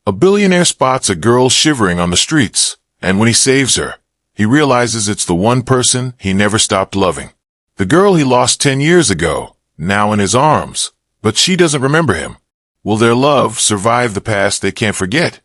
A billionaire spots a girl shivering on the streets, and when he saves her, he realizes it's the one person he never stopped loving. The girl he lost 10 years ago, now in his arms, but she doesn't remember him. Will their love survive the past they can't forget?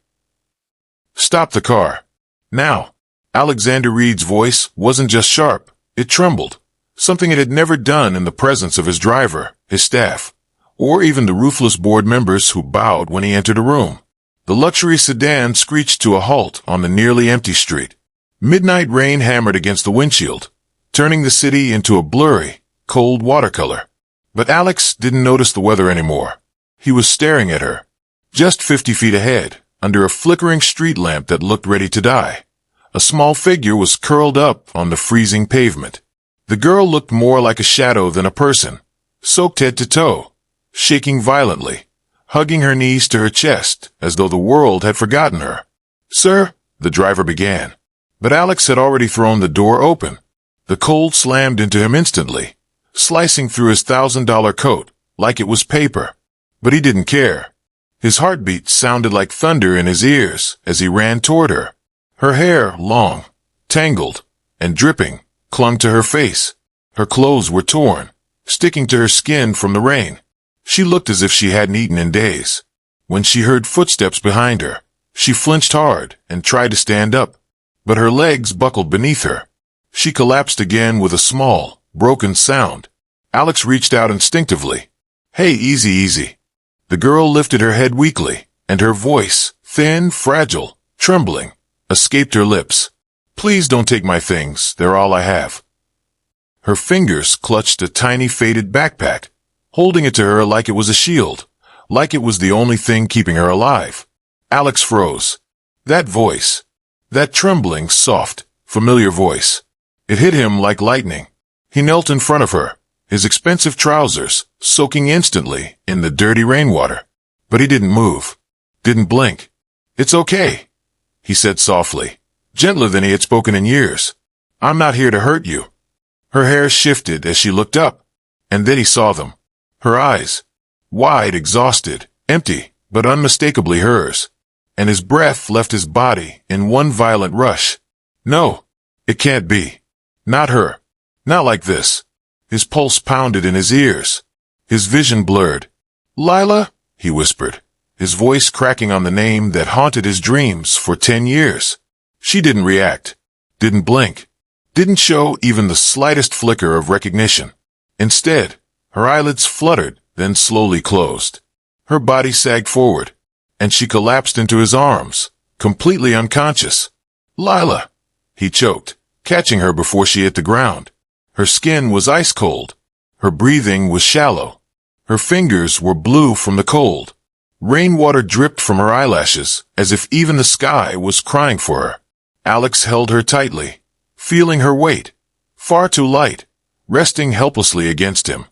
Stop the car. Now. Alexander Reed's voice wasn't just sharp, it trembled, something it had never done in the presence of his driver, his staff, or even the ruthless board members who bowed when he entered a room. The luxury sedan screeched to a halt on the nearly empty street. Midnight rain hammered against the windshield, turning the city into a blurry, cold watercolor. But Alex didn't notice the weather anymore. He was staring at her, just 50 feet ahead, under a flickering street lamp that looked ready to die. A small figure was curled up on the freezing pavement. The girl looked more like a shadow than a person, soaked head to toe, shaking violently, hugging her knees to her chest as though the world had forgotten her. "Sir," the driver began. But Alex had already thrown the door open. The cold slammed into him instantly, slicing through his $1,000 coat like it was paper. But he didn't care. His heartbeat sounded like thunder in his ears as he ran toward her. Her hair, long, tangled, and dripping, clung to her face. Her clothes were torn, sticking to her skin from the rain. She looked as if she hadn't eaten in days. When she heard footsteps behind her, she flinched hard and tried to stand up, but her legs buckled beneath her. She collapsed again with a small, broken sound. Alex reached out instinctively. "Hey, easy, easy." The girl lifted her head weakly, and her voice, thin, fragile, trembling, escaped her lips. "Please don't take my things, they're all I have." Her fingers clutched a tiny faded backpack, holding it to her like it was a shield, like it was the only thing keeping her alive. Alex froze. That voice, that trembling, soft, familiar voice, it hit him like lightning. He knelt in front of her, his expensive trousers soaking instantly in the dirty rainwater. But he didn't move, didn't blink. "It's okay," he said softly, gentler than he had spoken in years. "I'm not here to hurt you." Her hair shifted as she looked up, and then he saw them. Her eyes, wide, exhausted, empty, but unmistakably hers. And his breath left his body in one violent rush. No, it can't be. Not her. Not like this. His pulse pounded in his ears. His vision blurred. "Lila," he whispered, his voice cracking on the name that haunted his dreams for 10 years. She didn't react, didn't blink, didn't show even the slightest flicker of recognition. Instead, her eyelids fluttered, then slowly closed. Her body sagged forward, and she collapsed into his arms, completely unconscious. "Lila," he choked, catching her before she hit the ground. Her skin was ice cold. Her breathing was shallow. Her fingers were blue from the cold. Rainwater dripped from her eyelashes, as if even the sky was crying for her. Alex held her tightly, feeling her weight, far too light, resting helplessly against him.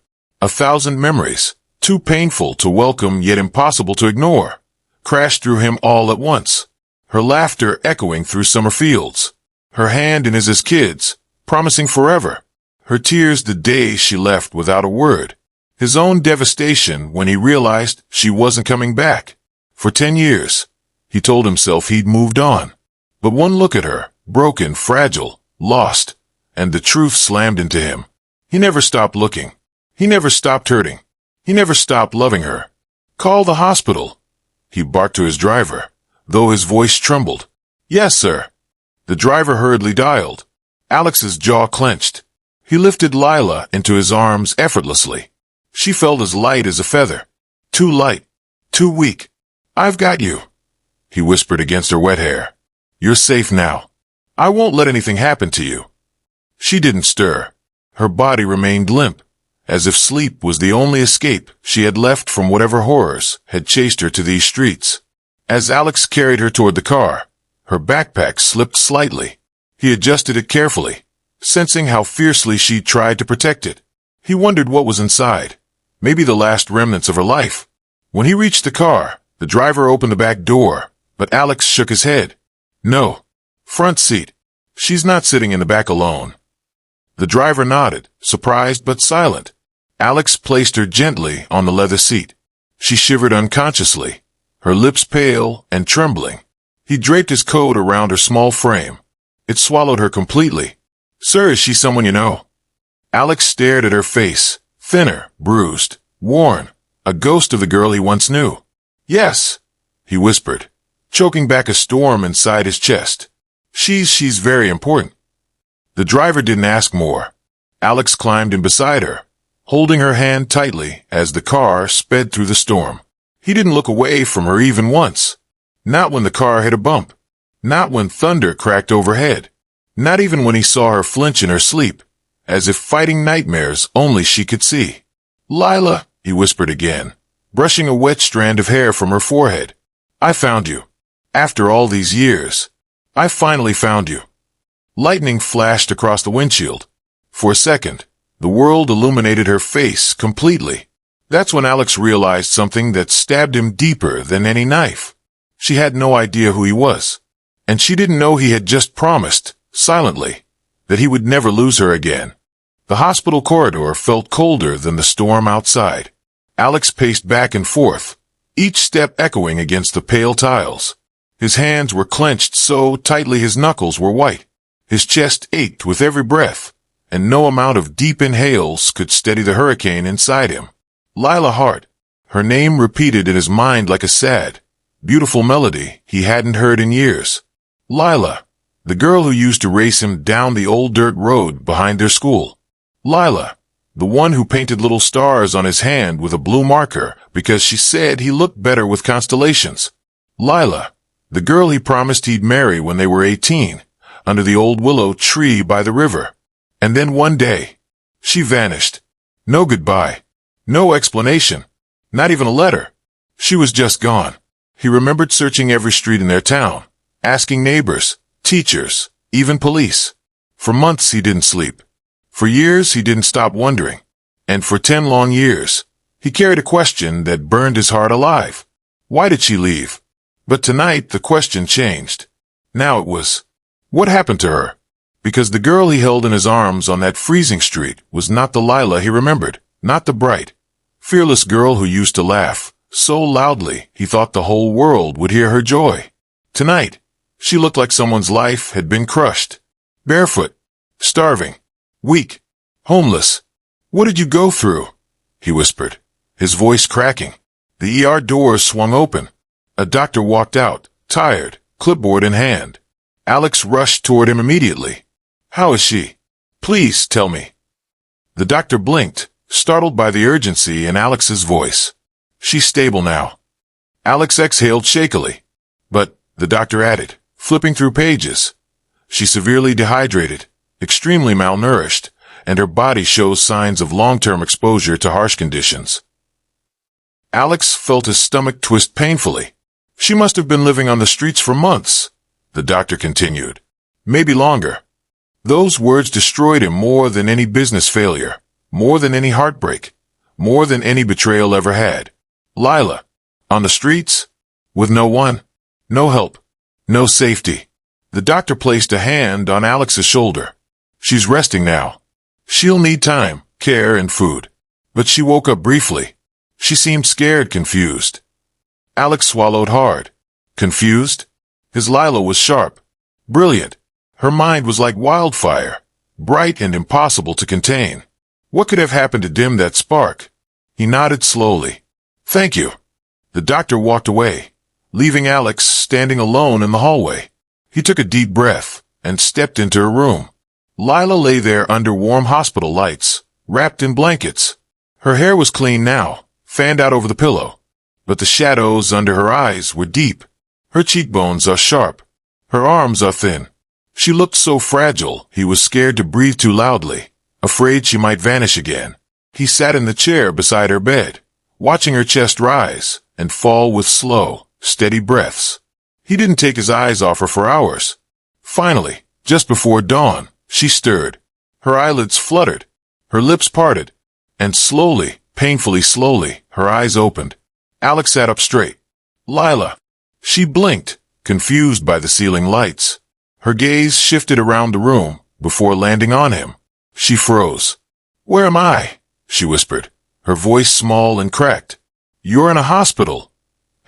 1,000 memories, too painful to welcome yet impossible to ignore, crashed through him all at once. Her laughter echoing through summer fields. Her hand in his as kids, promising forever. Her tears the day she left without a word. His own devastation when he realized she wasn't coming back. For 10 years, he told himself he'd moved on. But one look at her, broken, fragile, lost, and the truth slammed into him. He never stopped looking. He never stopped hurting. He never stopped loving her. "Call the hospital," he barked to his driver, though his voice trembled. "Yes, sir." The driver hurriedly dialed. Alex's jaw clenched. He lifted Lila into his arms effortlessly. She felt as light as a feather. Too light. Too weak. "I've got you," he whispered against her wet hair. "You're safe now. I won't let anything happen to you." She didn't stir. Her body remained limp, as if sleep was the only escape she had left from whatever horrors had chased her to these streets. As Alex carried her toward the car, her backpack slipped slightly. He adjusted it carefully, sensing how fiercely she tried to protect it. He wondered what was inside. Maybe the last remnants of her life. When he reached the car, the driver opened the back door, but Alex shook his head. "No. Front seat. She's not sitting in the back alone." The driver nodded, surprised but silent. Alex placed her gently on the leather seat. She shivered unconsciously, her lips pale and trembling. He draped his coat around her small frame. It swallowed her completely. "Sir, is she someone you know?" Alex stared at her face, thinner, bruised, worn, a ghost of the girl he once knew. "Yes," he whispered, choking back a storm inside his chest. She's very important." The driver didn't ask more. Alex climbed in beside her, holding her hand tightly as the car sped through the storm. He didn't look away from her even once. Not when the car hit a bump. Not when thunder cracked overhead. Not even when he saw her flinch in her sleep, as if fighting nightmares only she could see. "Lila," he whispered again, brushing a wet strand of hair from her forehead. "I found you. After all these years, I finally found you." Lightning flashed across the windshield. For a second, the world illuminated her face completely. That's when Alex realized something that stabbed him deeper than any knife. She had no idea who he was, and she didn't know he had just promised, silently, that he would never lose her again. The hospital corridor felt colder than the storm outside. Alex paced back and forth, each step echoing against the pale tiles. His hands were clenched so tightly his knuckles were white. His chest ached with every breath, and no amount of deep inhales could steady the hurricane inside him. Lila Hart, her name repeated in his mind like a sad, beautiful melody he hadn't heard in years. Lila, the girl who used to race him down the old dirt road behind their school. Lila, the one who painted little stars on his hand with a blue marker because she said he looked better with constellations. Lila, the girl he promised he'd marry when they were 18, under the old willow tree by the river. And then one day, she vanished. No goodbye. No explanation. Not even a letter. She was just gone. He remembered searching every street in their town, asking neighbors, teachers, even police. For months he didn't sleep. For years he didn't stop wondering. And for 10 long years, he carried a question that burned his heart alive. Why did she leave? But tonight the question changed. Now it was, what happened to her? Because the girl he held in his arms on that freezing street was not the Lila he remembered, not the bright, fearless girl who used to laugh so loudly he thought the whole world would hear her joy. Tonight, she looked like someone's life had been crushed. Barefoot, starving, weak, homeless. "What did you go through?" he whispered, his voice cracking. The ER doors swung open. A doctor walked out, tired, clipboard in hand. Alex rushed toward him immediately. "How is she? Please tell me." The doctor blinked, startled by the urgency in Alex's voice. "She's stable now." Alex exhaled shakily. "But," the doctor added, flipping through pages, "she's severely dehydrated, extremely malnourished, and her body shows signs of long-term exposure to harsh conditions." Alex felt his stomach twist painfully. "She must have been living on the streets for months," the doctor continued. "Maybe longer." Those words destroyed him more than any business failure, more than any heartbreak, more than any betrayal ever had. Lila, on the streets, with no one, no help, no safety. The doctor placed a hand on Alex's shoulder. "She's resting now. She'll need time, care, and food." But she woke up briefly. She seemed scared, confused. Alex swallowed hard. Confused? His Lila was sharp, brilliant. Her mind was like wildfire, bright and impossible to contain. What could have happened to dim that spark? He nodded slowly. "Thank you." The doctor walked away, leaving Alex standing alone in the hallway. He took a deep breath and stepped into her room. Lila lay there under warm hospital lights, wrapped in blankets. Her hair was clean now, fanned out over the pillow, but the shadows under her eyes were deep. Her cheekbones are sharp. Her arms are thin. She looked so fragile he was scared to breathe too loudly, afraid she might vanish again. He sat in the chair beside her bed, watching her chest rise and fall with slow, steady breaths. He didn't take his eyes off her for hours. Finally, just before dawn, she stirred. Her eyelids fluttered, her lips parted, and slowly, painfully slowly, her eyes opened. Alex sat up straight. "Lila." She blinked, confused by the ceiling lights. Her gaze shifted around the room before landing on him. She froze. "Where am I?" she whispered, her voice small and cracked. "You're in a hospital."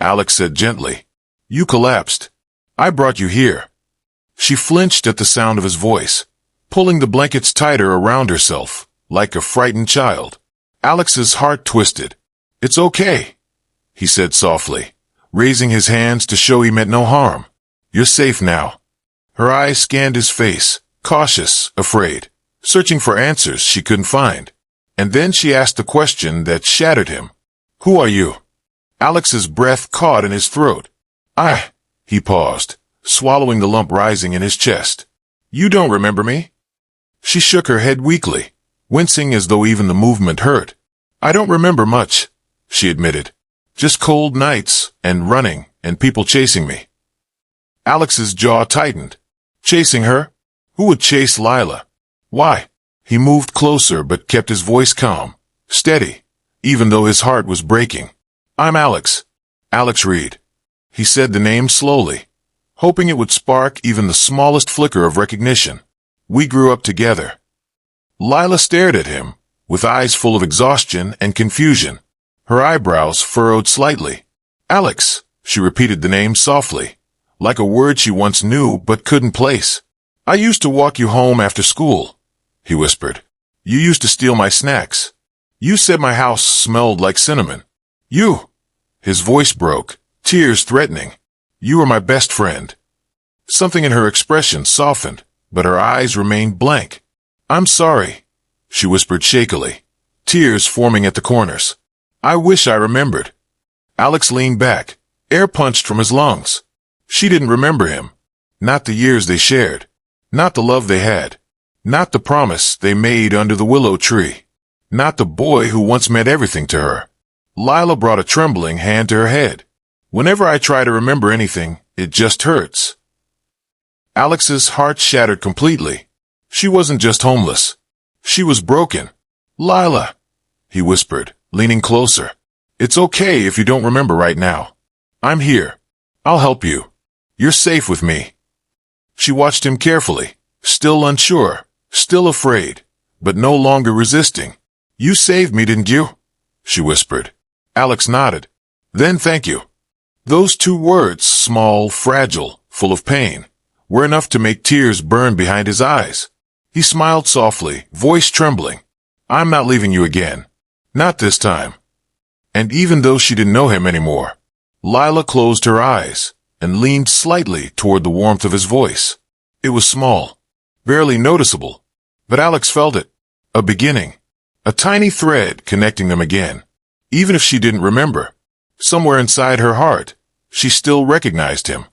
Alex said gently. You collapsed. I brought you here. She flinched at the sound of his voice, pulling the blankets tighter around herself, like a frightened child. Alex's heart twisted. It's okay, he said softly, raising his hands to show he meant no harm. You're safe now. Her eyes scanned his face, cautious, afraid, searching for answers she couldn't find. And then she asked the question that shattered him. Who are you? Alex's breath caught in his throat. He paused, swallowing the lump rising in his chest. You don't remember me? She shook her head weakly, wincing as though even the movement hurt. I don't remember much, she admitted. Just cold nights, and running, and people chasing me. Alex's jaw tightened. Chasing her? Who would chase Lila? Why? He moved closer but kept his voice calm, steady, even though his heart was breaking. I'm Alex. Alex Reed. He said the name slowly, hoping it would spark even the smallest flicker of recognition. We grew up together. Lila stared at him, with eyes full of exhaustion and confusion. Her eyebrows furrowed slightly. Alex, she repeated the name softly, like a word she once knew but couldn't place. I used to walk you home after school, he whispered. You used to steal my snacks. You said my house smelled like cinnamon. You. His voice broke, tears threatening. You were my best friend. Something in her expression softened, but her eyes remained blank. I'm sorry, she whispered shakily, tears forming at the corners. I wish I remembered. Alex leaned back, air punched from his lungs. She didn't remember him. Not the years they shared. Not the love they had. Not the promise they made under the willow tree. Not the boy who once meant everything to her. Lila brought a trembling hand to her head. Whenever I try to remember anything, it just hurts. Alex's heart shattered completely. She wasn't just homeless. She was broken. Lila, he whispered, leaning closer. It's okay if you don't remember right now. I'm here. I'll help you. You're safe with me. She watched him carefully, still unsure, still afraid, but no longer resisting. You saved me, didn't you? She whispered. Alex nodded. Then thank you. Those two words, small, fragile, full of pain, were enough to make tears burn behind his eyes. He smiled softly, voice trembling. I'm not leaving you again. Not this time. And even though she didn't know him anymore, Lila closed her eyes and leaned slightly toward the warmth of his voice. It was small, barely noticeable, but Alex felt it. A beginning. A tiny thread connecting them again. Even if she didn't remember, somewhere inside her heart, she still recognized him.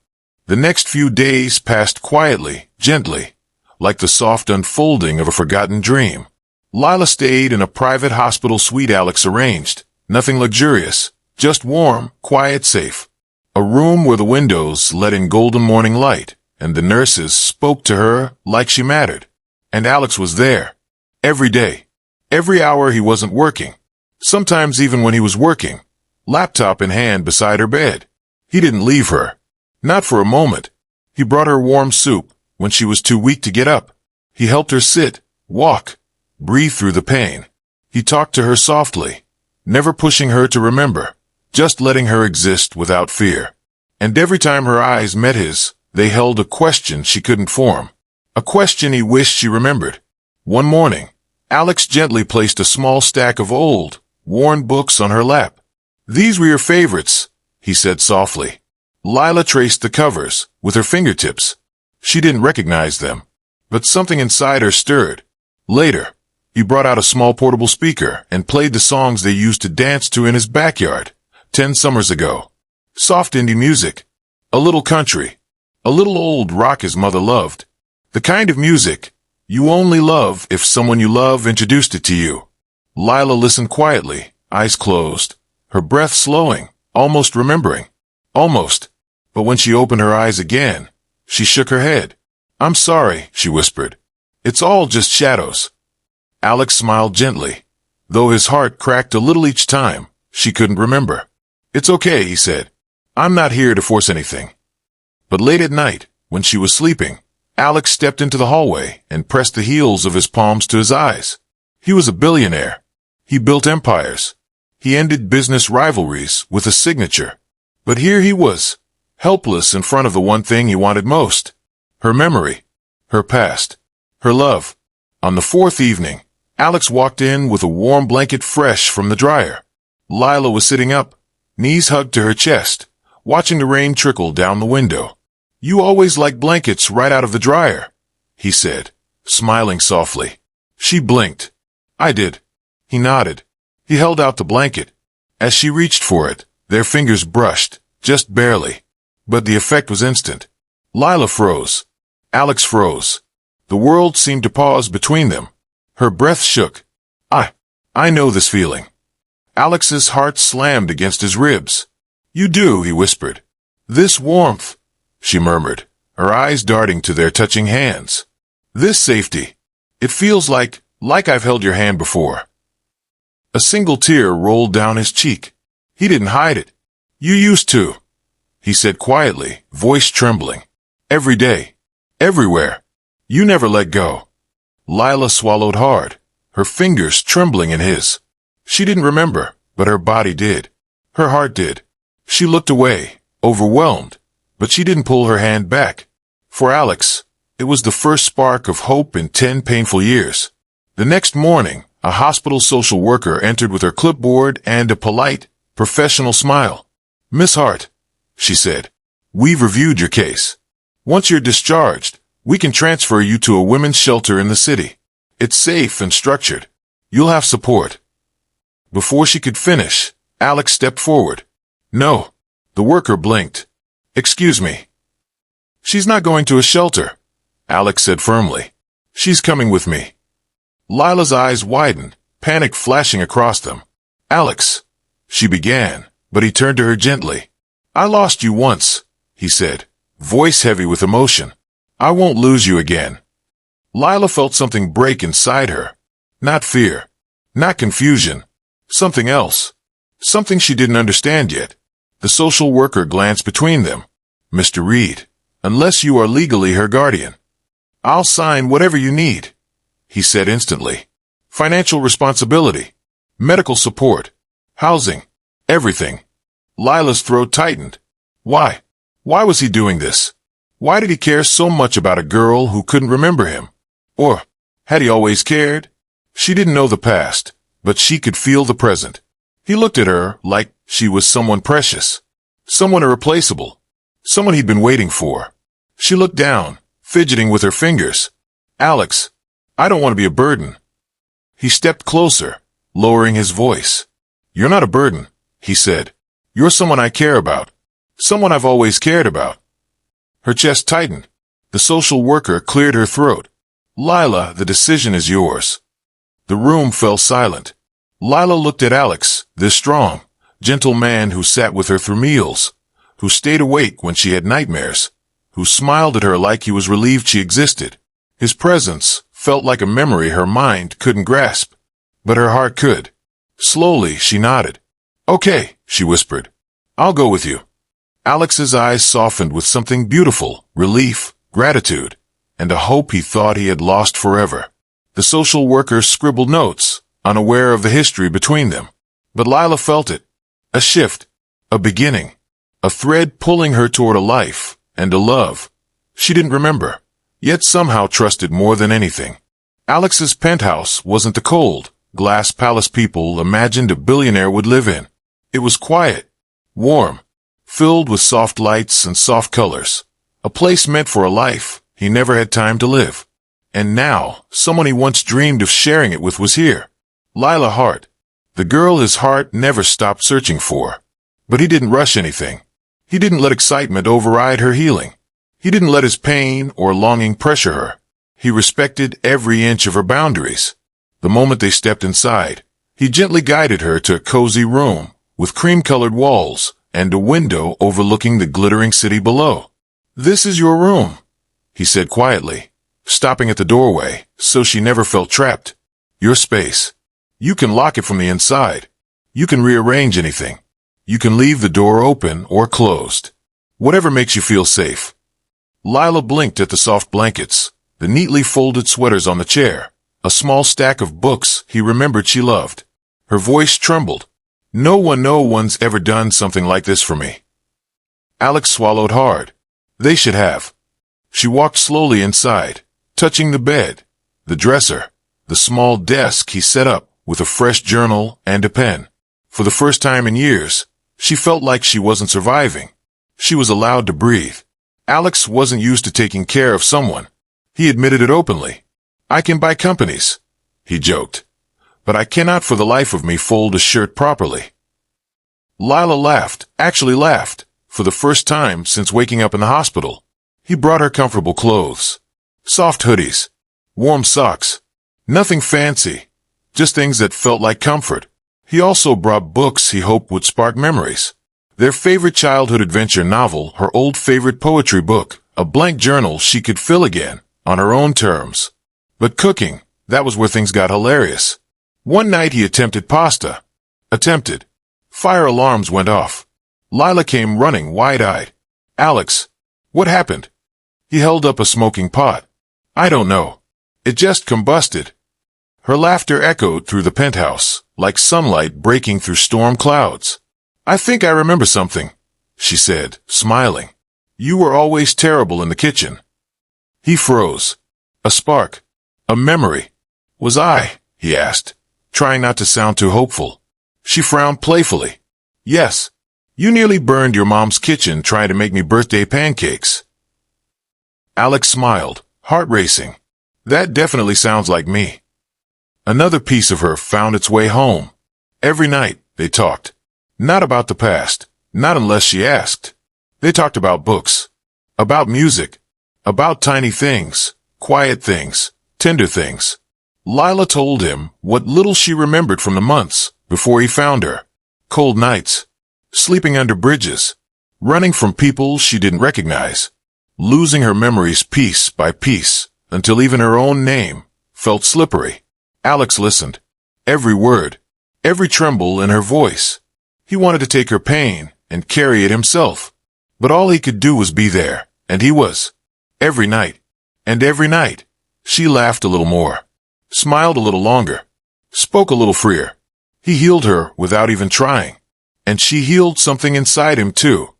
The next few days passed quietly, gently, like the soft unfolding of a forgotten dream. Lila stayed in a private hospital suite Alex arranged. Nothing luxurious, just warm, quiet, safe. A room where the windows let in golden morning light, and the nurses spoke to her like she mattered. And Alex was there. Every day. Every hour he wasn't working. Sometimes even when he was working. Laptop in hand beside her bed. He didn't leave her. Not for a moment. He brought her warm soup when she was too weak to get up. He helped her sit, walk, breathe through the pain. He talked to her softly, never pushing her to remember, just letting her exist without fear. And every time her eyes met his, they held a question she couldn't form. A question he wished she remembered. One morning, Alex gently placed a small stack of old, worn books on her lap. These were your favorites, he said softly. Lila traced the covers with her fingertips. She didn't recognize them, but something inside her stirred. Later, he brought out a small portable speaker and played the songs they used to dance to in his backyard 10 summers ago. Soft indie music, a little country, a little old rock his mother loved. The kind of music you only love if someone you love introduced it to you. Lila listened quietly, eyes closed, her breath slowing, almost remembering. Almost. But when she opened her eyes again, she shook her head. I'm sorry, she whispered. It's all just shadows. Alex smiled gently, though his heart cracked a little each time. She couldn't remember. It's okay, he said. I'm not here to force anything. But late at night, when she was sleeping, Alex stepped into the hallway and pressed the heels of his palms to his eyes. He was a billionaire. He built empires. He ended business rivalries with a signature. But here he was, helpless in front of the one thing he wanted most. Her memory, her past, her love. On the fourth evening, Alex walked in with a warm blanket fresh from the dryer. Lila was sitting up, knees hugged to her chest, watching the rain trickle down the window. "You always like blankets right out of the dryer," he said, smiling softly. She blinked. "I did." He nodded. He held out the blanket. As she reached for it, their fingers brushed, just barely. But the effect was instant. Lila froze. Alex froze. The world seemed to pause between them. Her breath shook. I know this feeling." Alex's heart slammed against his ribs. "You do," he whispered. "This warmth," she murmured, her eyes darting to their touching hands. "This safety. It feels like I've held your hand before." A single tear rolled down his cheek. He didn't hide it. "You used to," he said quietly, voice trembling. "Every day. Everywhere. You never let go." Lila swallowed hard, her fingers trembling in his. She didn't remember, but her body did. Her heart did. She looked away, overwhelmed, but she didn't pull her hand back. For Alex, it was the first spark of hope in 10 painful years. The next morning, a hospital social worker entered with her clipboard and a polite, professional smile. "Miss Hart," she said, "we've reviewed your case. Once you're discharged, we can transfer you to a women's shelter in the city. It's safe and structured. You'll have support." Before she could finish, Alex stepped forward. "No." The worker blinked. "Excuse me." "She's not going to a shelter," Alex said firmly. "She's coming with me." Lila's eyes widened, panic flashing across them. "Alex," she began, but he turned to her gently. "I lost you once," he said, voice heavy with emotion. "I won't lose you again." Lila felt something break inside her. Not fear, not confusion, something else. Something she didn't understand yet. The social worker glanced between them. "Mr. Reed, unless you are legally her guardian, I'll sign whatever you need," he said instantly. "Financial responsibility, medical support, housing, everything." Lila's throat tightened. Why? Why was he doing this? Why did he care so much about a girl who couldn't remember him? Or had he always cared? She didn't know the past, but she could feel the present. He looked at her like she was someone precious, someone irreplaceable, someone he'd been waiting for. She looked down, fidgeting with her fingers. "Alex, I don't want to be a burden." He stepped closer, lowering his voice. "You're not a burden," he said. "You're someone I care about, someone I've always cared about." Her chest tightened. The social worker cleared her throat. "Lila, the decision is yours." The room fell silent. Lila looked at Alex, this strong, gentle man who sat with her through meals, who stayed awake when she had nightmares, who smiled at her like he was relieved she existed. His presence felt like a memory her mind couldn't grasp, but her heart could. Slowly, she nodded. "Okay," she whispered. "I'll go with you." Alex's eyes softened with something beautiful, relief, gratitude, and a hope he thought he had lost forever. The social worker scribbled notes, unaware of the history between them. But Lila felt it. A shift, a beginning, a thread pulling her toward a life and a love she didn't remember, yet somehow trusted more than anything. Alex's penthouse wasn't the cold, glass palace people imagined a billionaire would live in. It was quiet, warm, filled with soft lights and soft colors, a place meant for a life he never had time to live. And now, someone he once dreamed of sharing it with was here. Lila Hart, the girl his heart never stopped searching for. But he didn't rush anything. He didn't let excitement override her healing. He didn't let his pain or longing pressure her. He respected every inch of her boundaries. The moment they stepped inside, he gently guided her to a cozy room with cream-colored walls and a window overlooking the glittering city below. "This is your room," he said quietly, stopping at the doorway so she never felt trapped. "Your space. You can lock it from the inside. You can rearrange anything. You can leave the door open or closed. Whatever makes you feel safe." Lila blinked at the soft blankets, the neatly folded sweaters on the chair, a small stack of books he remembered she loved. Her voice trembled. No one's ever done something like this for me." Alex swallowed hard. They should have. She walked slowly inside, touching the bed, the dresser, the small desk he set up with a fresh journal and a pen. For the first time in years, she felt like she wasn't surviving. She was allowed to breathe. Alex wasn't used to taking care of someone. He admitted it openly. I can buy companies, he joked, but I cannot for the life of me fold a shirt properly. Lila laughed, actually laughed, for the first time since waking up in the hospital. He brought her comfortable clothes. Soft hoodies. Warm socks. Nothing fancy. Just things that felt like comfort. He also brought books he hoped would spark memories. Their favorite childhood adventure novel, her old favorite poetry book, a blank journal she could fill again, on her own terms. But cooking, that was where things got hilarious. One night he attempted pasta. Attempted. Fire alarms went off. Lila came running wide-eyed. Alex, what happened? He held up a smoking pot. I don't know. It just combusted. Her laughter echoed through the penthouse, like sunlight breaking through storm clouds. I think I remember something, she said, smiling. You were always terrible in the kitchen. He froze. A spark. A memory. Was I? He asked, trying not to sound too hopeful. She frowned playfully. Yes. You nearly burned your mom's kitchen trying to make me birthday pancakes. Alex smiled, heart racing. That definitely sounds like me. Another piece of her found its way home. Every night, they talked. Not about the past, not unless she asked. They talked about books, about music, about tiny things, quiet things, tender things. Lila told him what little she remembered from the months before he found her. Cold nights, sleeping under bridges, running from people she didn't recognize, losing her memories piece by piece until even her own name felt slippery. Alex listened. Every word, every tremble in her voice. He wanted to take her pain and carry it himself. But all he could do was be there, and he was. Every night. And every night, she laughed a little more, smiled a little longer, spoke a little freer. He healed her without even trying. And she healed something inside him too.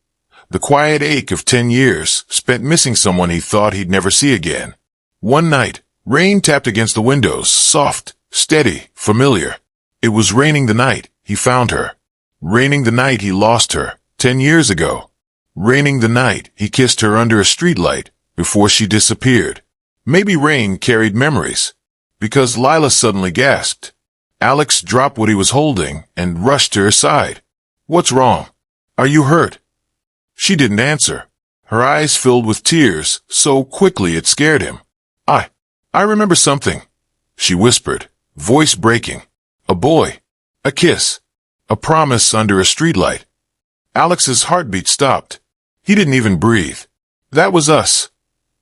The quiet ache of 10 years spent missing someone he thought he'd never see again. One night, rain tapped against the windows, soft, steady, familiar. It was raining the night he found her. Raining the night he lost her, 10 years ago. Raining the night he kissed her under a streetlight before she disappeared. Maybe rain carried memories. Because Lila suddenly gasped. Alex dropped what he was holding and rushed to her side. What's wrong? Are you hurt? She didn't answer. Her eyes filled with tears so quickly it scared him. I remember something, she whispered, voice breaking. A boy. A kiss. A promise under a streetlight. Alex's heartbeat stopped. He didn't even breathe. That was us,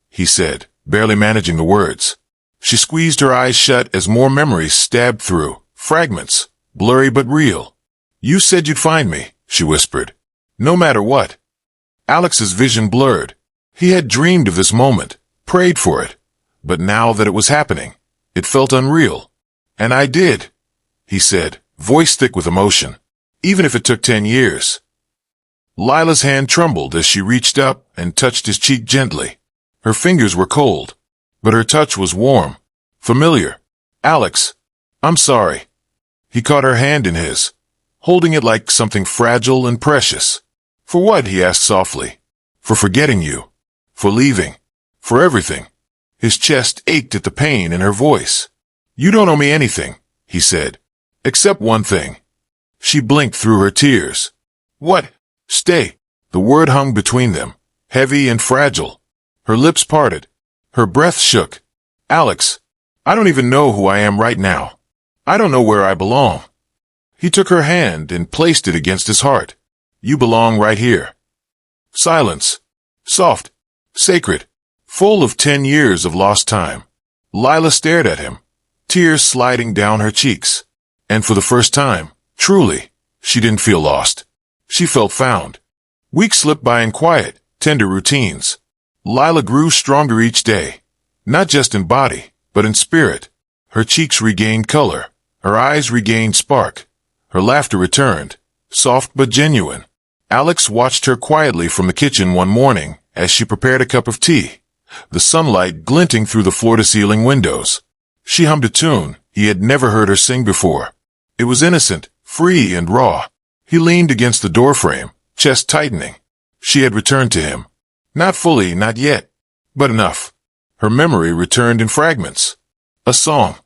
he said, barely managing the words. She squeezed her eyes shut as more memories stabbed through, fragments, blurry but real. You said you'd find me, she whispered. No matter what. Alex's vision blurred. He had dreamed of this moment, prayed for it. But now that it was happening, it felt unreal. And I did, he said, voice thick with emotion. Even if it took 10 years. Lila's hand trembled as she reached up and touched his cheek gently. Her fingers were cold, but her touch was warm, familiar. Alex, I'm sorry. He caught her hand in his, holding it like something fragile and precious. For what? He asked softly. For forgetting you. For leaving. For everything. His chest ached at the pain in her voice. You don't owe me anything, he said. Except one thing. She blinked through her tears. What? Stay. The word hung between them, heavy and fragile. Her lips parted. Her breath shook. Alex, I don't even know who I am right now. I don't know where I belong. He took her hand and placed it against his heart. You belong right here. Silence. Soft. Sacred. Full of 10 years of lost time. Lila stared at him, tears sliding down her cheeks. And for the first time, truly, she didn't feel lost. She felt found. Weeks slipped by in quiet, tender routines. Lila grew stronger each day, not just in body, but in spirit. Her cheeks regained color. Her eyes regained spark. Her laughter returned, soft but genuine. Alex watched her quietly from the kitchen one morning as she prepared a cup of tea, the sunlight glinting through the floor-to-ceiling windows. She hummed a tune he had never heard her sing before. It was innocent, free, and raw. He leaned against the doorframe, chest tightening. She had returned to him. Not fully, not yet, but enough. Her memory returned in fragments. A song,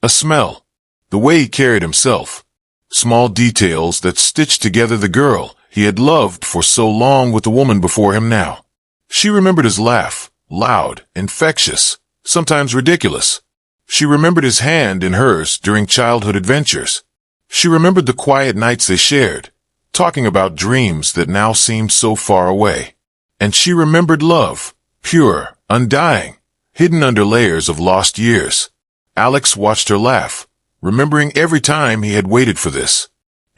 a smell, the way he carried himself. Small details that stitched together the girl he had loved for so long with the woman before him now. She remembered his laugh, loud, infectious, sometimes ridiculous. She remembered his hand in hers during childhood adventures. She remembered the quiet nights they shared, talking about dreams that now seemed so far away. And she remembered love, pure, undying, hidden under layers of lost years. Alex watched her laugh, remembering every time he had waited for this.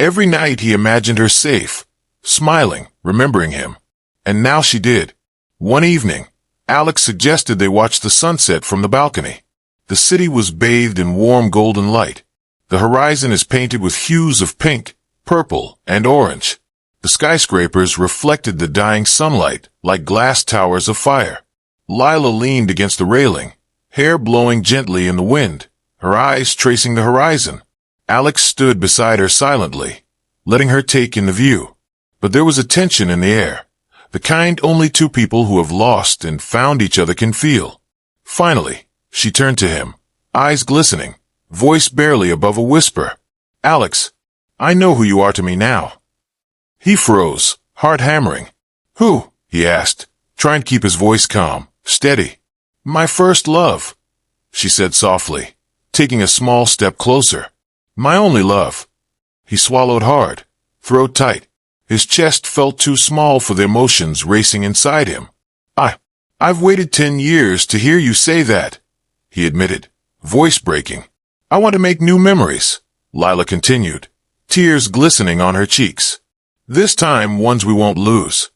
Every night he imagined her safe, smiling, remembering him. And now she did. One evening, Alex suggested they watch the sunset from the balcony. The city was bathed in warm golden light. The horizon is painted with hues of pink, purple, and orange. The skyscrapers reflected the dying sunlight like glass towers of fire. Lila leaned against the railing, hair blowing gently in the wind, her eyes tracing the horizon. Alex stood beside her silently, letting her take in the view. But there was a tension in the air, the kind only two people who have lost and found each other can feel. Finally, she turned to him, eyes glistening, voice barely above a whisper. "Alex, I know who you are to me now." He froze, heart hammering. "Who?" he asked, trying to keep his voice calm, steady. "My first love," she said softly, taking a small step closer. "My only love." He swallowed hard, throat tight. His chest felt too small for the emotions racing inside him. I've waited 10 years to hear you say that," he admitted, voice breaking. "I want to make new memories," Lila continued, tears glistening on her cheeks. "This time, ones we won't lose."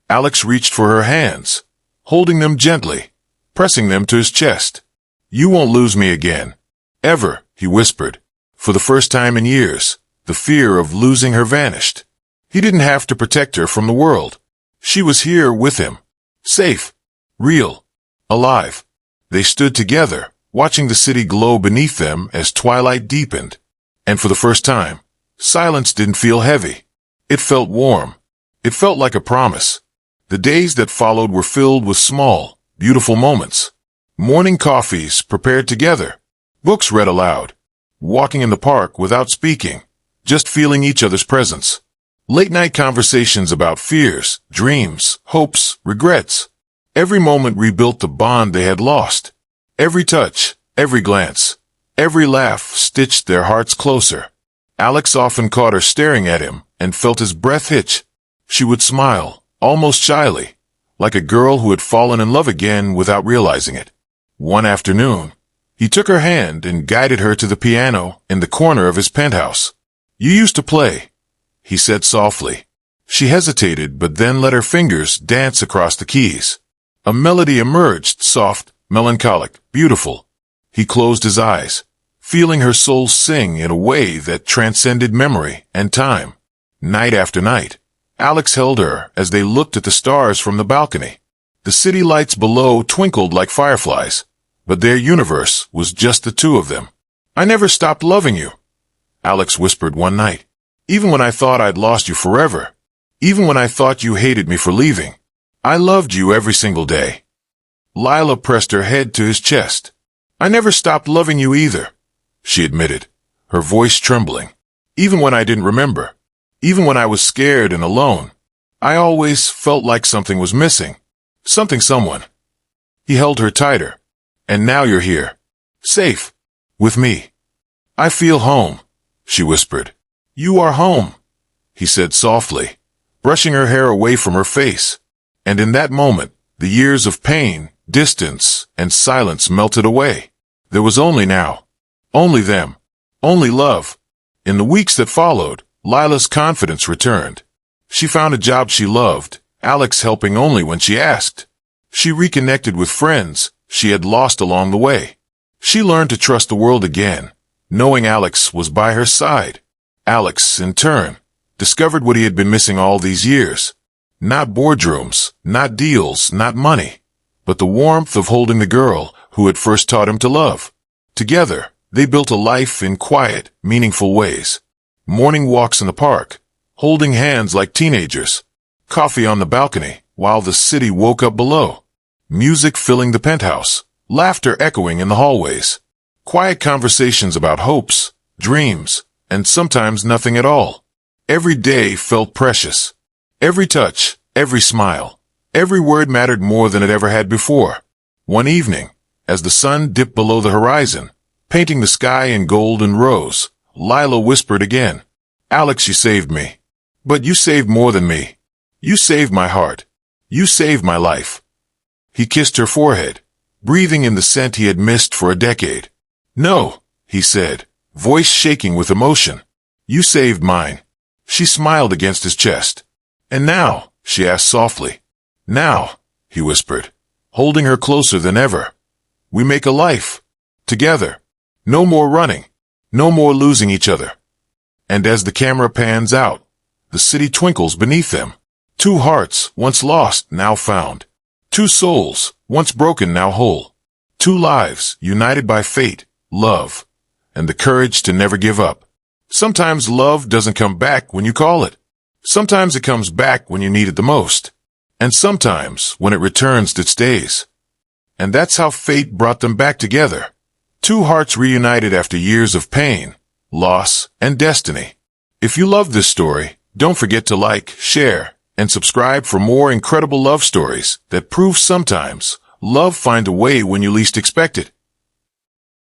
Alex reached for her hands, holding them gently, pressing them to his chest. "You won't lose me again. Ever," he whispered. For the first time in years, the fear of losing her vanished. He didn't have to protect her from the world. She was here with him. Safe. Real. Alive. They stood together, watching the city glow beneath them as twilight deepened. And for the first time, silence didn't feel heavy. It felt warm. It felt like a promise. The days that followed were filled with small, beautiful moments. Morning coffees prepared together. Books read aloud. Walking in the park without speaking, just feeling each other's presence. Late-night conversations about fears, dreams, hopes, regrets. Every moment rebuilt the bond they had lost. Every touch, every glance, every laugh stitched their hearts closer. Alex often caught her staring at him and felt his breath hitch. She would smile, almost shyly, like a girl who had fallen in love again without realizing it. One afternoon, he took her hand and guided her to the piano in the corner of his penthouse. "You used to play," he said softly. She hesitated, but then let her fingers dance across the keys. A melody emerged, soft, melancholic, beautiful. He closed his eyes, feeling her soul sing in a way that transcended memory and time. Night after night, Alex held her as they looked at the stars from the balcony. The city lights below twinkled like fireflies, but their universe was just the two of them. "I never stopped loving you," Alex whispered one night. "Even when I thought I'd lost you forever. Even when I thought you hated me for leaving. I loved you every single day." Lila pressed her head to his chest. "I never stopped loving you either," she admitted, her voice trembling. "Even when I didn't remember. Even when I was scared and alone. I always felt like something was missing. Someone." He held her tighter. "And now you're here. Safe. With me. I feel home," she whispered. "You are home," he said softly, brushing her hair away from her face. And in that moment, the years of pain, distance, and silence melted away. There was only now. Only them. Only love. In the weeks that followed, Lila's confidence returned. She found a job she loved, Alex helping only when she asked. She reconnected with friends she had lost along the way. She learned to trust the world again, knowing Alex was by her side. Alex, in turn, discovered what he had been missing all these years. Not boardrooms, not deals, not money, but the warmth of holding the girl who had first taught him to love. Together, they built a life in quiet, meaningful ways. Morning walks in the park, holding hands like teenagers. Coffee on the balcony while the city woke up below. Music filling the penthouse, laughter echoing in the hallways. Quiet conversations about hopes, dreams, and sometimes nothing at all. Every day felt precious. Every touch, every smile, every word mattered more than it ever had before. One evening, as the sun dipped below the horizon, painting the sky in gold and rose, Lila whispered again, "Alex, you saved me. But you saved more than me. You saved my heart. You saved my life." He kissed her forehead, breathing in the scent he had missed for a decade. "No," he said, voice shaking with emotion. "You saved mine." She smiled against his chest. "And now?" she asked softly. "Now," he whispered, holding her closer than ever. "We make a life. Together. No more running. No more losing each other." And as the camera pans out, the city twinkles beneath them. Two hearts, once lost, now found. Two souls, once broken, now whole. Two lives, united by fate, love, and the courage to never give up. Sometimes love doesn't come back when you call it. Sometimes it comes back when you need it the most. And sometimes, when it returns, it stays. And that's how fate brought them back together. Two hearts reunited after years of pain, loss, and destiny. If you love this story, don't forget to like, share, and subscribe for more incredible love stories that prove sometimes love finds a way when you least expect it.